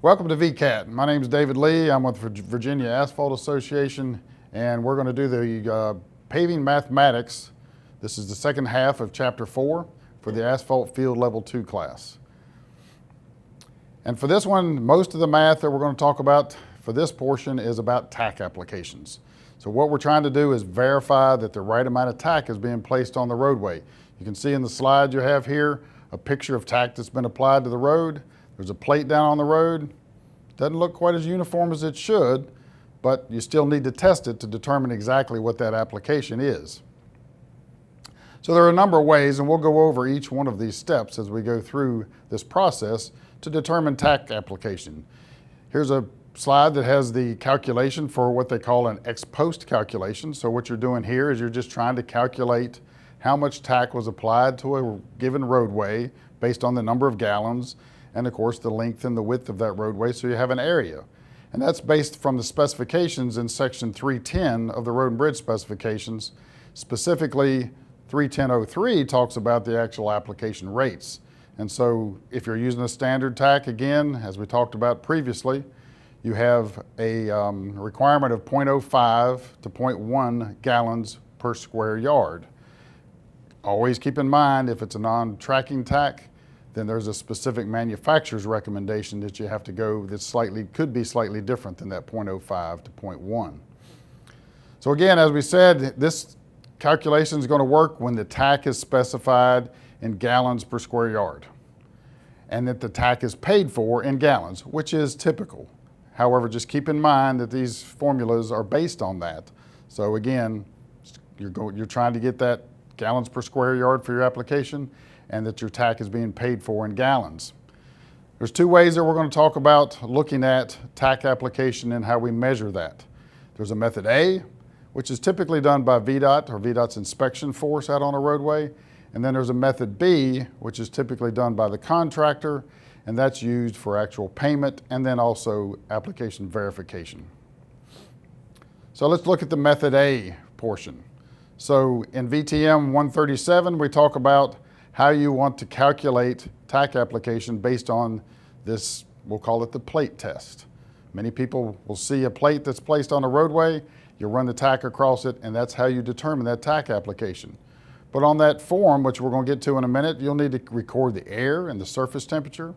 Welcome to VCAT. My name is David Lee. I'm with Virginia Asphalt Association, and we're going to do the paving mathematics. This is the second half of Chapter 4 for the Asphalt Field Level 2 class. And for this one, most of the math that we're going to talk about for this portion is about tack applications. So what we're trying to do is verify that the right amount of tack is being placed on the roadway. You can see in the slide you have here a picture of tack that's been applied to the road. There's a plate down on the road. Doesn't look quite as uniform as it should, but you still need to test it to determine exactly what that application is. So there are a number of ways, and we'll go over each one of these steps as we go through this process to determine tack application. Here's a slide that has the calculation for what they call an ex post calculation. So what you're doing here is you're just trying to calculate how much tack was applied to a given roadway based on the number of gallons and of course the length and the width of that roadway, so you have an area. And that's based from the specifications in section 310 of the road and bridge specifications. Specifically, 310.03 talks about the actual application rates. And so if you're using a standard tack, again, as we talked about previously, you have a requirement of 0.05 to 0.1 gallons per square yard. Always keep in mind, if it's a non-tracking tack, then there's a specific manufacturer's recommendation that you have to go that could be slightly different than that 0.05 to 0.1. So again, as we said, this calculation is going to work when the tack is specified in gallons per square yard and that the tack is paid for in gallons, which is typical. However, just keep in mind that these formulas are based on that. So again, you're trying to get that gallons per square yard for your application, and that your tack is being paid for in gallons. There's two ways that we're going to talk about looking at tack application and how we measure that. There's a method A, which is typically done by VDOT or VDOT's inspection force out on a roadway. And then there's a method B, which is typically done by the contractor, and that's used for actual payment and then also application verification. So let's look at the method A portion. So in VTM 137, we talk about how you want to calculate tack application based on this, we'll call it the plate test. Many people will see a plate that's placed on a roadway, you run the tack across it, and that's how you determine that tack application. But on that form, which we're going to get to in a minute, you'll need to record the air and the surface temperature.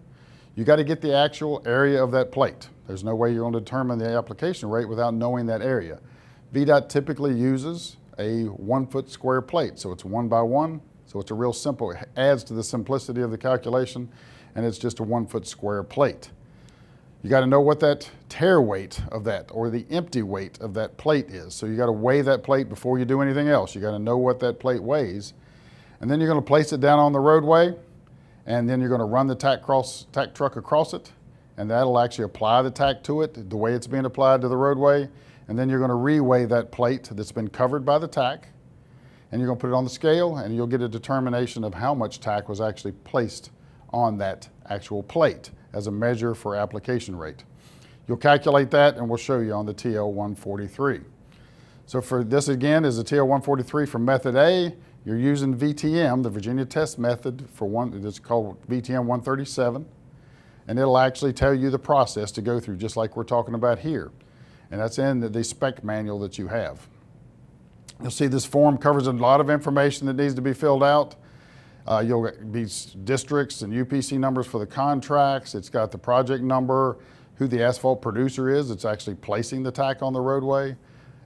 You got to get the actual area of that plate. There's no way you're going to determine the application rate without knowing that area. VDOT typically uses a 1 foot square plate, so it's 1 by 1. So it's a real simple, it adds to the simplicity of the calculation, and it's just a 1 foot square plate. You got to know what that tare weight of that or the empty weight of that plate is. So you got to weigh that plate before you do anything else. You got to know what that plate weighs. And then you're going to place it down on the roadway, and then you're going to run the tack truck across it, and that'll actually apply the tack to it the way it's being applied to the roadway. And then you're going to re-weigh that plate that's been covered by the tack, and you're going to put it on the scale, and you'll get a determination of how much tack was actually placed on that actual plate as a measure for application rate. You'll calculate that, and we'll show you on the TL 143. So for this again is the TL 143 for method A. You're using VTM, the Virginia Test Method, for one that's called VTM 137, and it'll actually tell you the process to go through, just like we're talking about here. And that's in the spec manual that you have. You'll see this form covers a lot of information that needs to be filled out. You'll be districts and UPC numbers for the contracts. It's got the project number, who the asphalt producer is. It's actually placing the tack on the roadway.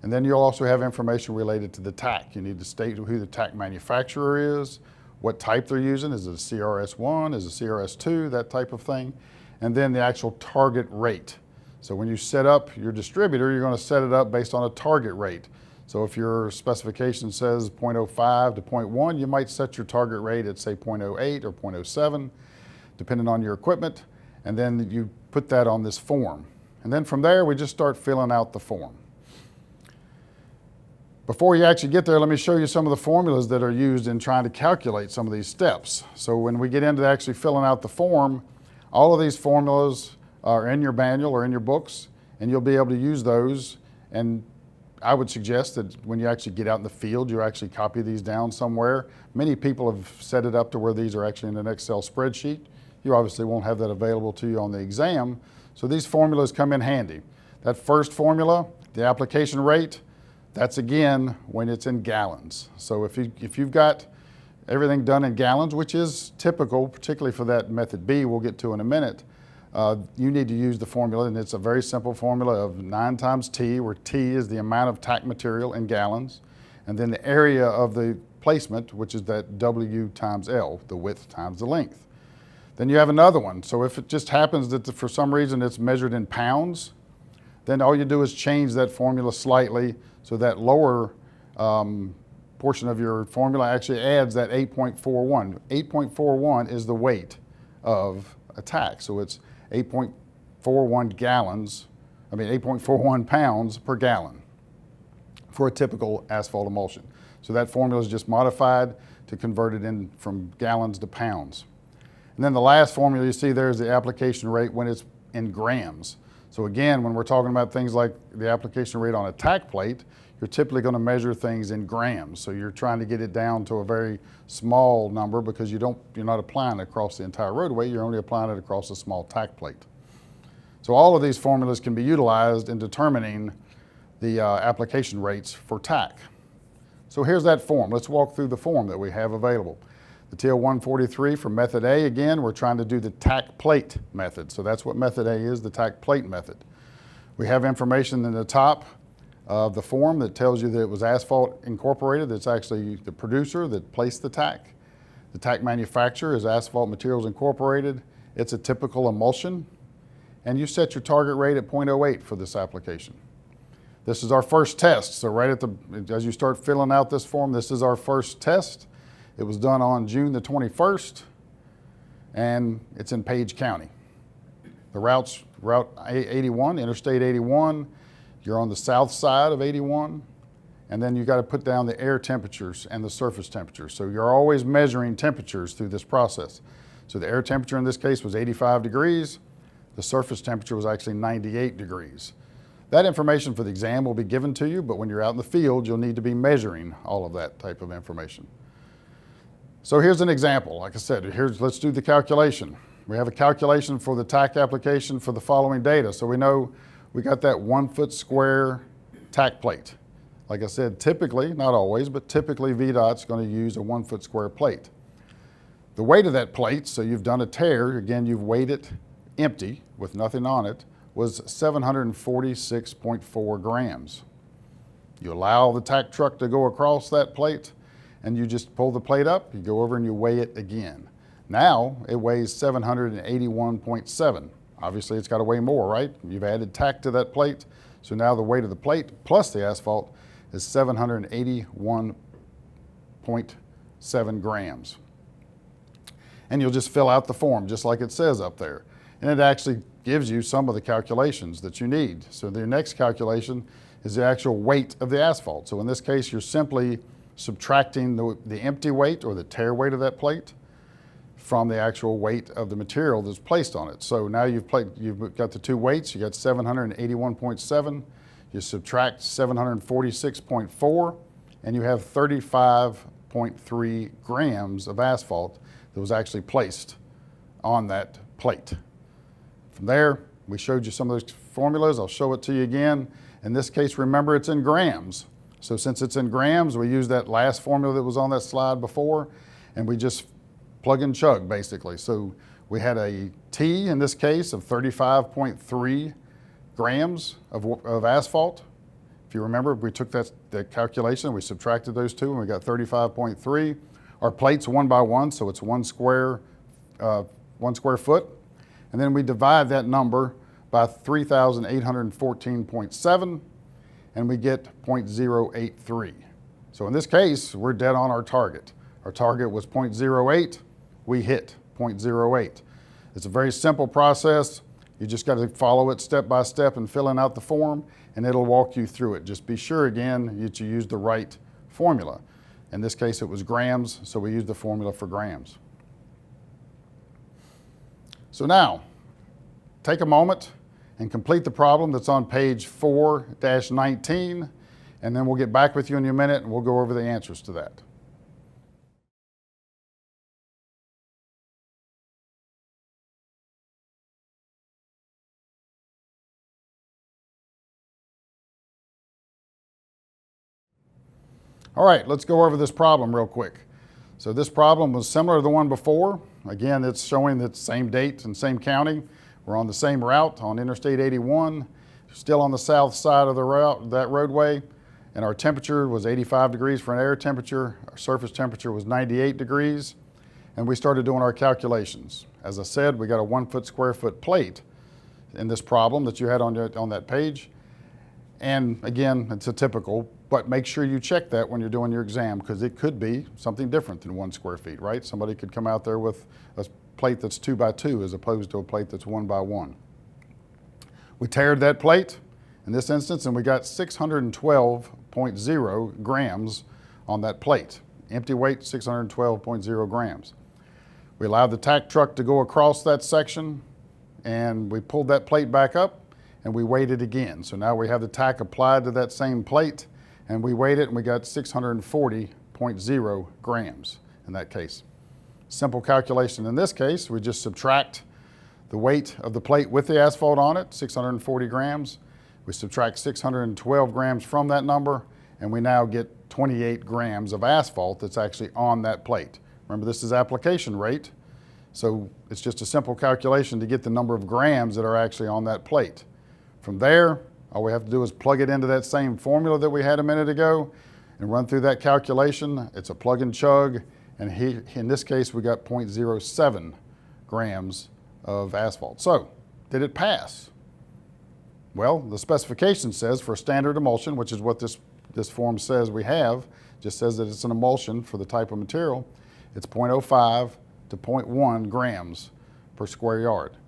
And then you'll also have information related to the tack. You need to state who the tack manufacturer is, what type they're using. Is it a CRS1? Is it a CRS2? That type of thing. And then the actual target rate. So when you set up your distributor, you're going to set it up based on a target rate. So if your specification says 0.05 to 0.1, you might set your target rate at say 0.08 or 0.07, depending on your equipment, and then you put that on this form. And then from there, we just start filling out the form. Before you actually get there, let me show you some of the formulas that are used in trying to calculate some of these steps. So when we get into actually filling out the form, all of these formulas are in your manual or in your books, and you'll be able to use those. And I would suggest that when you actually get out in the field, you actually copy these down somewhere. Many people have set it up to where these are actually in an Excel spreadsheet. You obviously won't have that available to you on the exam, So these formulas come in handy. That first formula, the application rate, that's again when it's in gallons. So if you've got everything done in gallons, which is typical, particularly for that method B we'll get to in a minute, you need to use the formula, and it's a very simple formula of 9 times T, where T is the amount of tack material in gallons, and then the area of the placement, which is that W times L, the width times the length. Then you have another one. So if it just happens that for some reason it's measured in pounds, then all you do is change that formula slightly so that lower portion of your formula actually adds that 8.41. 8.41 is the weight of a tack. So it's 8.41 pounds per gallon for a typical asphalt emulsion. So that formula is just modified to convert it in from gallons to pounds. And then the last formula you see there is the application rate when it's in grams. So again, when we're talking about things like the application rate on a tack plate, you're typically going to measure things in grams. So you're trying to get it down to a very small number because you're not applying it across the entire roadway, you're only applying it across a small tack plate. So all of these formulas can be utilized in determining the application rates for tack. So here's that form. Let's walk through the form that we have available. The TL 143 for method A, again, we're trying to do the tack plate method. So that's what method A is, the tack plate method. We have information in the top of the form that tells you that it was Asphalt Incorporated. That's actually the producer that placed the tack. The tack manufacturer is Asphalt Materials Incorporated. It's a typical emulsion. And you set your target rate at 0.08 for this application. This is our first test. So right as you start filling out this form, this is our first test. It was done on June the 21st, and it's in Page County. The route's Route 81, Interstate 81. You're on the south side of 81, and then you got to put down the air temperatures and the surface temperatures. So you're always measuring temperatures through this process. So the air temperature in this case was 85 degrees. The surface temperature was actually 98 degrees. That information for the exam will be given to you, but when you're out in the field, you'll need to be measuring all of that type of information. So here's an example. Like I said, let's do the calculation. We have a calculation for the tack application for the following data. So we know we got that 1 foot square tack plate. Like I said, typically, not always, but typically VDOT's going to use a 1 foot square plate. The weight of that plate, so you've done a tear, again, you've weighed it empty with nothing on it, was 746.4 grams. You allow the tack truck to go across that plate, and you just pull the plate up, you go over and you weigh it again. Now it weighs 781.7. Obviously it's got to weigh more, right? You've added tack to that plate, so now the weight of the plate plus the asphalt is 781.7 grams. And you'll just fill out the form just like it says up there. And it actually gives you some of the calculations that you need. So the next calculation is the actual weight of the asphalt. So in this case, you're simply subtracting the empty weight or the tear weight of that plate from the actual weight of the material that's placed on it. So now you've got the two weights, you got 781.7, you subtract 746.4, and you have 35.3 grams of asphalt that was actually placed on that plate. From there, we showed you some of those formulas. I'll show it to you again. In this case, remember it's in grams. So since it's in grams, we use that last formula that was on that slide before, and we just plug and chug basically. So we had a T in this case of 35.3 grams of asphalt. If you remember, we took that calculation, we subtracted those two, and we got 35.3. Our plate's 1 by 1, so it's 1 square foot. And then we divide that number by 3,814.7, and we get 0.083. So in this case, we're dead on our target. Our target was 0.08, we hit 0.08. It's a very simple process. You just got to follow it step by step and filling out the form, and it'll walk you through it. Just be sure again that you use the right formula. In this case, it was grams, so we used the formula for grams. So now, take a moment and complete the problem that's on page 4-19, and then we'll get back with you in a minute and we'll go over the answers to that. All right, let's go over this problem real quick. So this problem was similar to the one before. Again, it's showing that same date and same county. We're on the same route on Interstate 81, still on the south side of the route, that roadway, and our temperature was 85 degrees for an air temperature. Our surface temperature was 98 degrees, and we started doing our calculations. As I said, we got a 1 foot square foot plate in this problem that you had on that page. And again, it's a typical, but make sure you check that when you're doing your exam, because it could be something different than 1 square feet, right? Somebody could come out there with a plate that's 2 by 2 as opposed to a plate that's 1 by 1. We tared that plate in this instance, and we got 612.0 grams on that plate. Empty weight, 612.0 grams. We allowed the tack truck to go across that section, and we pulled that plate back up, and we weighed it again. So now we have the tack applied to that same plate, and we weighed it, and we got 640.0 grams in that case. Simple calculation in this case, we just subtract the weight of the plate with the asphalt on it, 640 grams. We subtract 612 grams from that number, and we now get 28 grams of asphalt that's actually on that plate. Remember, this is application rate, so it's just a simple calculation to get the number of grams that are actually on that plate. From there, all we have to do is plug it into that same formula that we had a minute ago and run through that calculation. It's a plug and chug, and in this case, we got 0.07 grams of asphalt. So, did it pass? Well, the specification says for a standard emulsion, which is what this form says we have, just says that it's an emulsion for the type of material, it's 0.05 to 0.1 grams per square yard.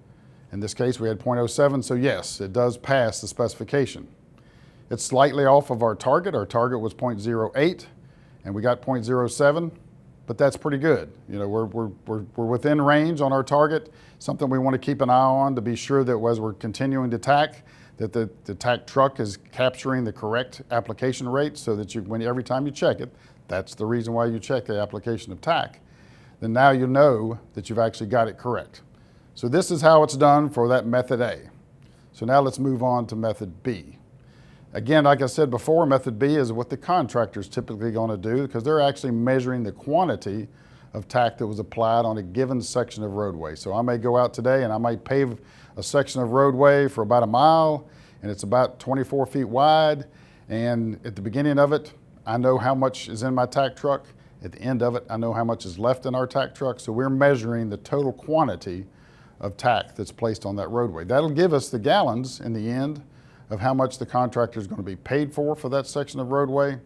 In this case, we had 0.07, so yes, it does pass the specification. It's slightly off of our target. Our target was 0.08, and we got 0.07, but that's pretty good. You know, we're within range on our target, something we want to keep an eye on to be sure that as we're continuing to tack, that the tack truck is capturing the correct application rate so that every time you check it, that's the reason why you check the application of tack, then now you know that you've actually got it correct. So this is how it's done for that method A. So now let's move on to method B. Again, like I said before, method B is what the contractor's typically going to do because they're actually measuring the quantity of tack that was applied on a given section of roadway. So I may go out today and I might pave a section of roadway for about a mile, and it's about 24 feet wide, and at the beginning of it, I know how much is in my tack truck. At the end of it, I know how much is left in our tack truck, so we're measuring the total quantity of tack that's placed on that roadway. That'll give us the gallons in the end of how much the contractor is going to be paid for that section of roadway.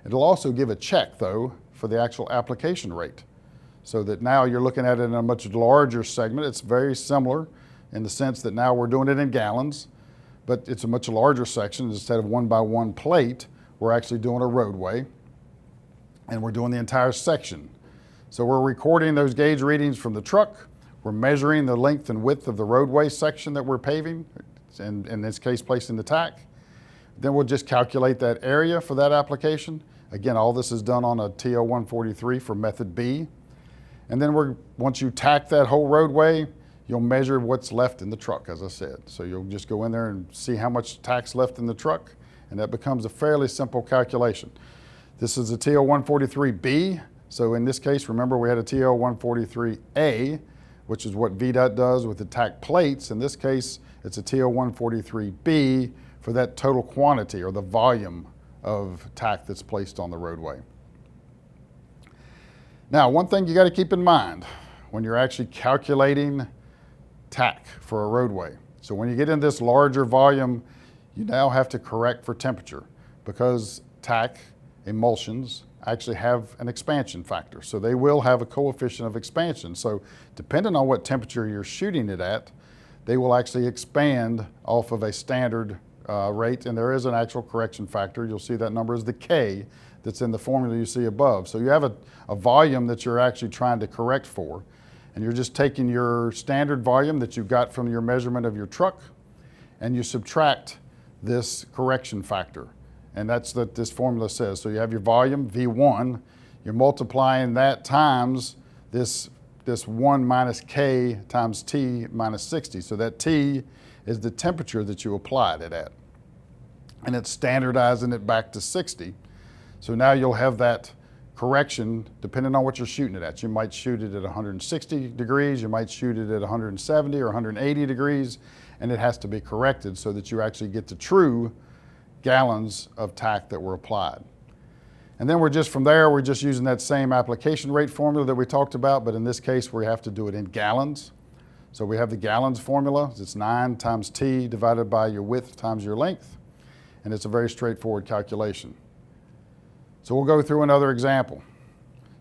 It'll also give a check, though, for the actual application rate, so that now you're looking at it in a much larger segment. It's very similar in the sense that now we're doing it in gallons, but it's a much larger section. Instead of 1 by 1 plate, we're actually doing a roadway, and we're doing the entire section. So we're recording those gauge readings from the truck. We're measuring the length and width of the roadway section that we're paving, and in this case, placing the tack. Then we'll just calculate that area for that application. Again, all this is done on a TO 143 for method B. And then once you tack that whole roadway, you'll measure what's left in the truck, as I said. So you'll just go in there and see how much tack's left in the truck, and that becomes a fairly simple calculation. This is a TO 143B, so in this case, remember we had a TO 143A, which is what VDOT does with the tack plates. In this case, it's a TO 143B for that total quantity or the volume of tack that's placed on the roadway. Now, one thing you got to keep in mind when you're actually calculating tack for a roadway. So when you get in this larger volume, you now have to correct for temperature because tack emulsions actually have an expansion factor. So they will have a coefficient of expansion. So depending on what temperature you're shooting it at, they will actually expand off of a standard rate, and there is an actual correction factor. You'll see that number is the K that's in the formula you see above. So you have a volume that you're actually trying to correct for, and you're just taking your standard volume that you got from your measurement of your truck, and you subtract this correction factor. And that's what this formula says. So you have your volume, V1, you're multiplying that times this 1 minus K times T minus 60. So that T is the temperature that you applied it at. And it's standardizing it back to 60. So now you'll have that correction depending on what you're shooting it at. You might shoot it at 160 degrees, you might shoot it at 170 or 180 degrees, and it has to be corrected so that you actually get the true gallons of tack that were applied. And then from there, we're just using that same application rate formula that we talked about, but in this case, we have to do it in gallons. So we have the gallons formula. It's 9 times T divided by your width times your length, and it's a very straightforward calculation. So we'll go through another example.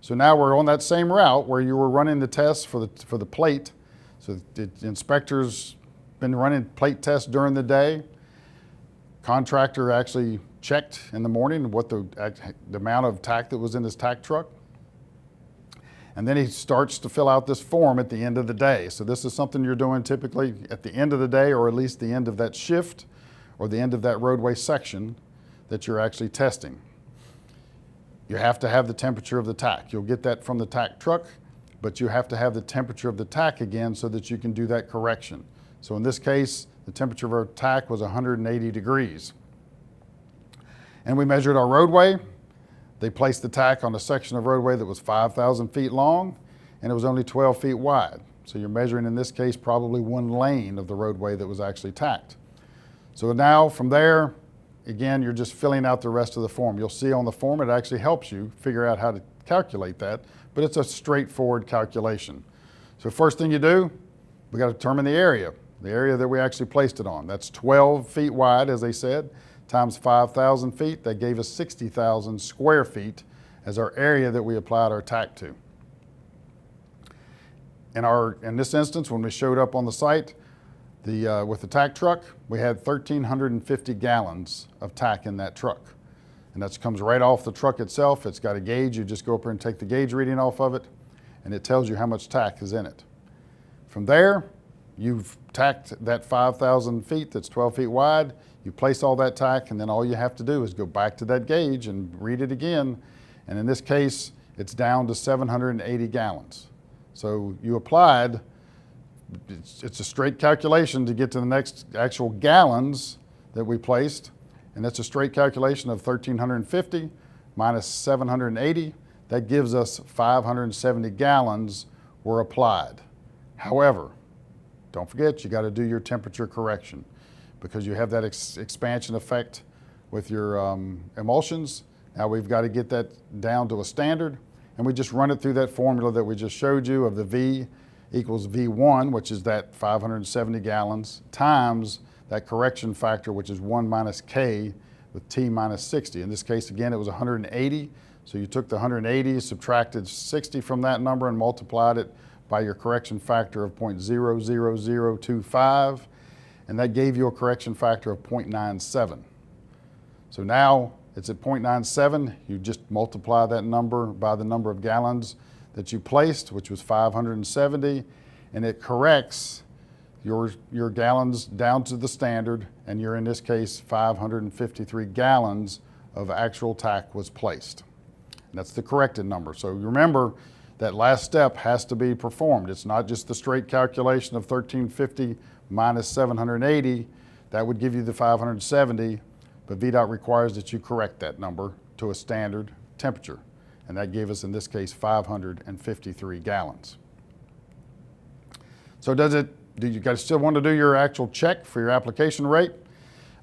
So now we're on that same route where you were running the tests for the plate. So the inspector's been running plate tests during the day. Contractor actually checked in the morning what the amount of tack that was in his tack truck. And then he starts to fill out this form at the end of the day. So this is something you're doing typically at the end of the day, or at least the end of that shift or the end of that roadway section that you're actually testing. You have to have the temperature of the tack. You'll get that from the tack truck, but you have to have the temperature of the tack again so that you can do that correction. So in this case, the temperature of our tack was 180 degrees. And we measured our roadway. They placed the tack on a section of roadway that was 5,000 feet long, and it was only 12 feet wide. So you're measuring, in this case, probably one lane of the roadway that was actually tacked. So now from there, again, you're just filling out the rest of the form. You'll see on the form, it actually helps you figure out how to calculate that, but it's a straightforward calculation. So first thing you do, we got to determine the area that we actually placed it on. That's 12 feet wide, as they said, times 5,000 feet. That gave us 60,000 square feet as our area that we applied our tack to. In this instance, when we showed up on the site, with the tack truck, we had 1,350 gallons of tack in that truck. And that comes right off the truck itself. It's got a gauge. You just go up there and take the gauge reading off of it, and it tells you how much tack is in it. From there, you've tacked that 5,000 feet that's 12 feet wide. You place all that tack, and then all you have to do is go back to that gauge and read it again. And in this case, it's down to 780 gallons. So you applied. It's a straight calculation to get to the next actual gallons that we placed, and that's a straight calculation of 1,350 minus 780. That gives us 570 gallons were applied. However, don't forget, you got to do your temperature correction because you have that expansion effect with your emulsions. Now we've got to get that down to a standard, and we just run it through that formula that we just showed you of the V equals V1, which is that 570 gallons, times that correction factor, which is 1 minus K with T minus 60. In this case, again, it was 180. So you took the 180, subtracted 60 from that number, and multiplied it by your correction factor of 0.00025, and that gave you a correction factor of 0.97. So now it's at 0.97. You just multiply that number by the number of gallons that you placed, which was 570, and it corrects your gallons down to the standard, and you're, in this case, 553 gallons of actual tack was placed. And that's the corrected number. So remember, that last step has to be performed. It's not just the straight calculation of 1,350 minus 780. That would give you the 570, but VDOT requires that you correct that number to a standard temperature. And that gave us, in this case, 553 gallons. So do you guys still want to do your actual check for your application rate?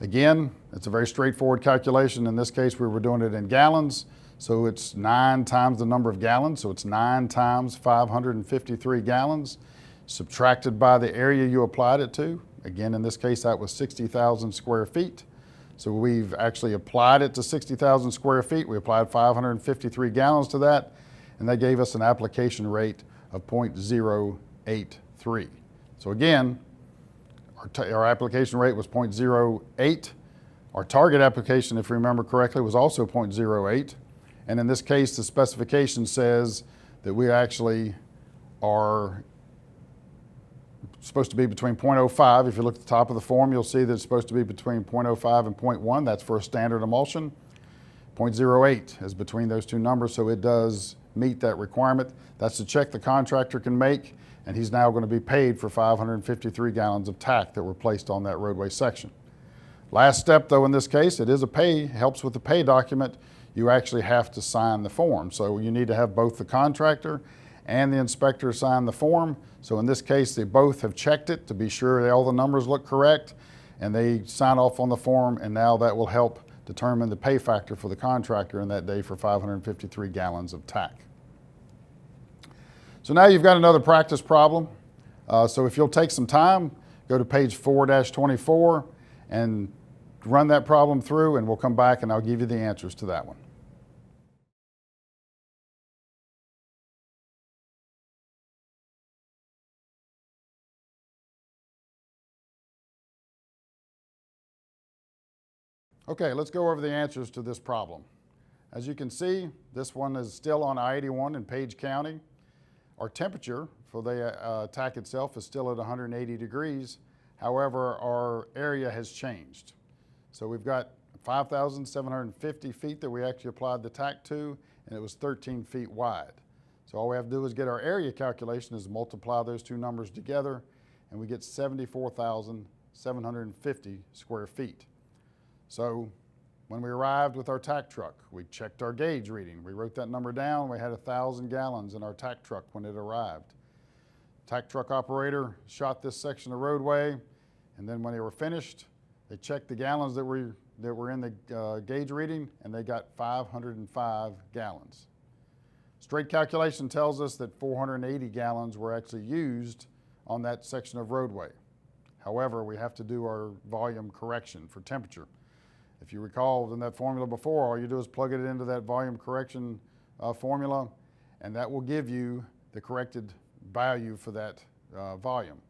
Again, it's a very straightforward calculation. In this case, we were doing it in gallons. So it's 9 times the number of gallons. So it's 9 times 553 gallons subtracted by the area you applied it to. Again, in this case, that was 60,000 square feet. So we've actually applied it to 60,000 square feet. We applied 553 gallons to that, and that gave us an application rate of 0.083. So again, our application rate was 0.08. Our target application, if you remember correctly, was also 0.08. And in this case, the specification says that we actually are supposed to be between 0.05. If you look at the top of the form, you'll see that it's supposed to be between 0.05 and 0.1. That's for a standard emulsion. 0.08 is between those two numbers, so it does meet that requirement. That's the check the contractor can make, and he's now going to be paid for 553 gallons of tack that were placed on that roadway section. Last step, though, in this case, it is a pay, helps with the pay document. you actually have to sign the form. So you need to have both the contractor and the inspector sign the form. So in this case, they both have checked it to be sure that all the numbers look correct, and they sign off on the form, and now that will help determine the pay factor for the contractor in that day for 553 gallons of tack. So now you've got another practice problem. So if you'll take some time, go to page 4-24 and run that problem through, and we'll come back and I'll give you the answers to that one. Okay, let's go over the answers to this problem. As you can see, this one is still on I-81 in Page County. Our temperature for the tack itself is still at 180 degrees. However, our area has changed. So we've got 5,750 feet that we actually applied the tack to, and it was 13 feet wide. So all we have to do is get our area calculation is multiply those two numbers together, and we get 74,750 square feet. So when we arrived with our tack truck, we checked our gauge reading. We wrote that number down. We had 1,000 gallons in our tack truck when it arrived. Tack truck operator shot this section of roadway, and then when they were finished, they checked the gallons that were in the gauge reading, and they got 505 gallons. Straight calculation tells us that 480 gallons were actually used on that section of roadway. However, we have to do our volume correction for temperature. If you recall in that formula before, all you do is plug it into that volume correction formula, and that will give you the corrected value for that volume.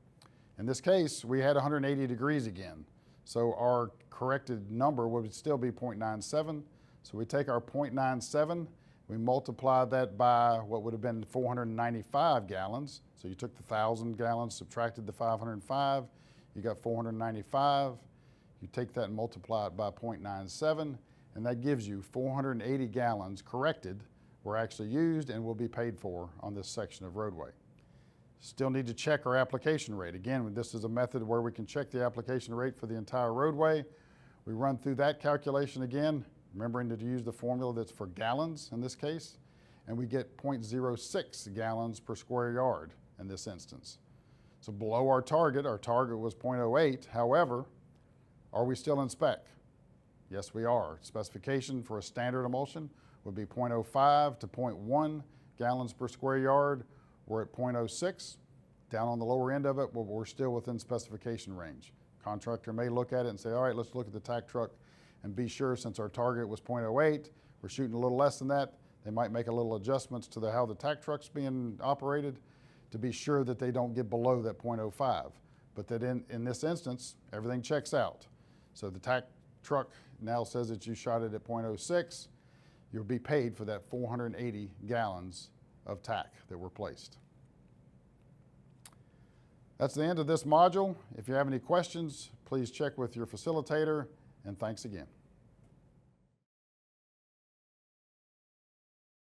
In this case, we had 180 degrees again, so our corrected number would still be 0.97. So we take our 0.97, we multiply that by what would have been 495 gallons. So you took the 1,000 gallons, subtracted the 505, you got 495. You take that and multiply it by 0.97, and that gives you 480 gallons corrected were actually used and will be paid for on this section of roadway. Still need to check our application rate. Again, this is a method where we can check the application rate for the entire roadway. We run through that calculation again, remembering to use the formula that's for gallons in this case, and we get 0.06 gallons per square yard in this instance. So below our target was 0.08. However, are we still in spec? Yes, we are. Specification for a standard emulsion would be 0.05 to 0.1 gallons per square yard. We're at 0.06. Down on the lower end of it, but we're still within specification range. Contractor may look at it and say, all right, let's look at the tack truck and be sure, since our target was 0.08, we're shooting a little less than that. They might make a little adjustments to how the tack truck's being operated to be sure that they don't get below that 0.05. But that in this instance, everything checks out. So the tack truck now says that you shot it at 0.06. You'll be paid for that 480 gallons of tack that were placed. That's the end of this module. If you have any questions, please check with your facilitator, and thanks again.